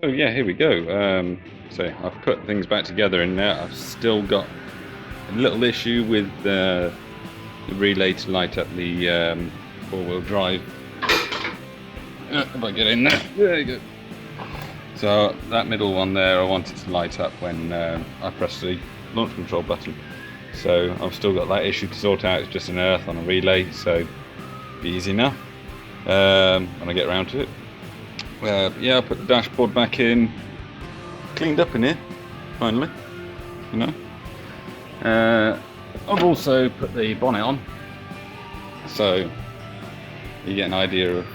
So yeah, here we go. So I've put things back together in there. I've still got a little issue with the relay to light up the four-wheel drive. If I get in there you go. So that middle one there, I want it to light up when I press the launch control button. So I've still got that issue to sort out. It's just an earth on a relay, so be easy enough when I get around to it. Yeah, I put the dashboard back in, cleaned up in here, finally, you know. I've also put the bonnet on, so you get an idea of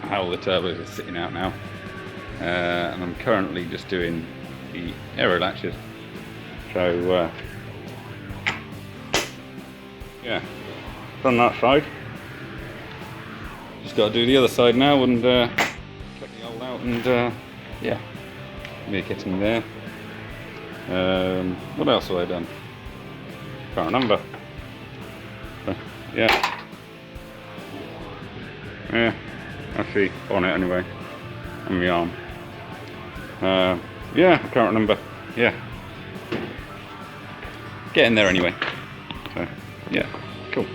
how the turbos are sitting out now. And I'm currently just doing the aero latches. So, yeah, done that side. Just got to do the other side now and check the old out and yeah, make it in there. What else have I done? Can't remember. Yeah, that's the bonnet anyway, on the arm. Yeah, I can't remember. Yeah, getting there anyway. So yeah, cool.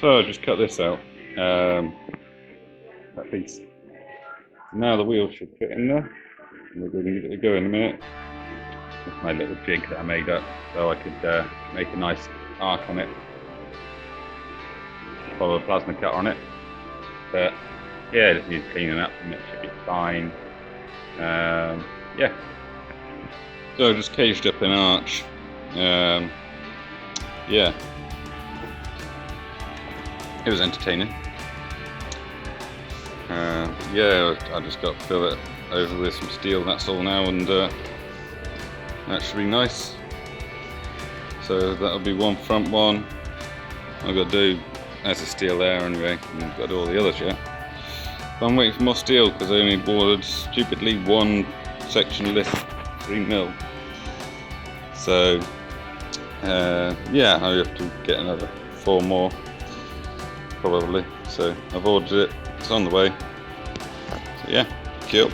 So I'll just cut this out, that piece. Now the wheels should fit in there, and we're going to give it a go in a minute. That's my little jig that I made up, so I could make a nice arc on it, follow a plasma cutter on it. But yeah, just needs cleaning up and it should be fine. Yeah. So just caged up an arch. Yeah. It was entertaining. Yeah, I just got to fill it over with some steel, that's all now, and that should be nice. So that'll be one front one. I've got to do, there's a steel there anyway, and I've got to do all the others yet. But I'm waiting for more steel because I only ordered stupidly one section list 3mm. So yeah, I have to get another 4 more. Probably, so I've ordered it, it's on the way, so yeah, cool.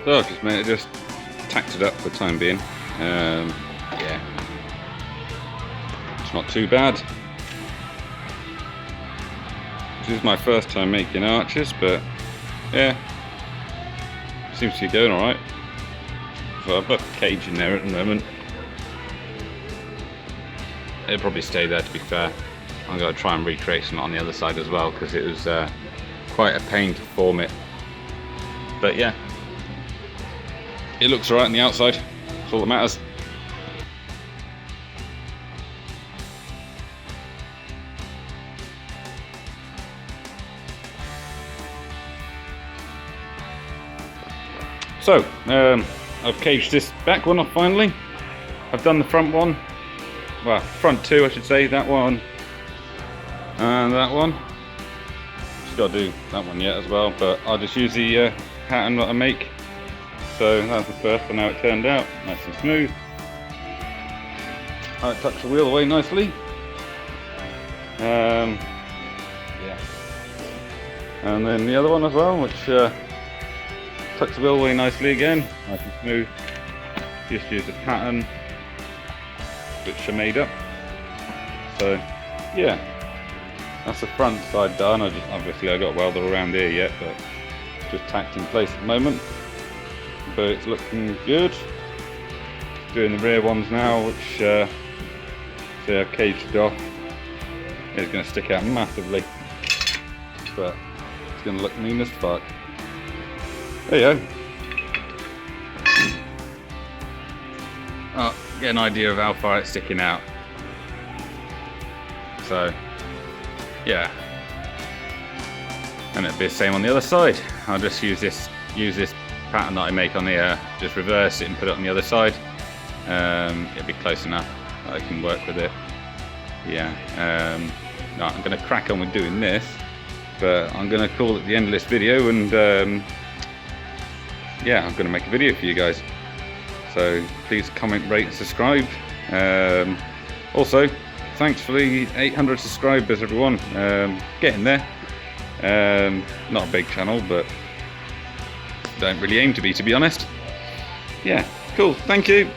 So I've just tacked it up for the time being. Yeah, it's not too bad. This is my first time making arches, but yeah, seems to be going alright. So I've got a cage in there at the moment. It'll probably stay there, to be fair. I'm going to try and recreate some on the other side as well, because it was quite a pain to form it. But yeah, it looks alright on the outside, that's all that matters. So, I've caged this back one off finally. I've done the front one, well, front two I should say, that one and that one. Just got to do that one yet as well, but I'll just use the pattern that I make. So that's the first one, how it turned out, nice and smooth. How it tucks the wheel away nicely. Yeah. And then the other one as well, which tucks the wheel away nicely again, nice and smooth. Just use the pattern which I made up. So yeah, that's the front side done. Obviously I got welder around here yet, but just tacked in place at the moment, but it's looking good. Doing the rear ones now, which see I've caged it off. It's going to stick out massively, but it's going to look mean as fuck. There you go. Oh, get an idea of how far it's sticking out. So, yeah. And it'll be the same on the other side. I'll just use this pattern that I make on here, just reverse it and put it on the other side. It'll be close enough that I can work with it. Yeah. No, I'm going to crack on with doing this, but I'm going to call it the end of this video, and yeah, I'm going to make a video for you guys. So please comment, rate, and subscribe. Also, thanks for the 800 subscribers, everyone. Getting there. Not a big channel, but don't really aim to be honest. Yeah, cool. Thank you.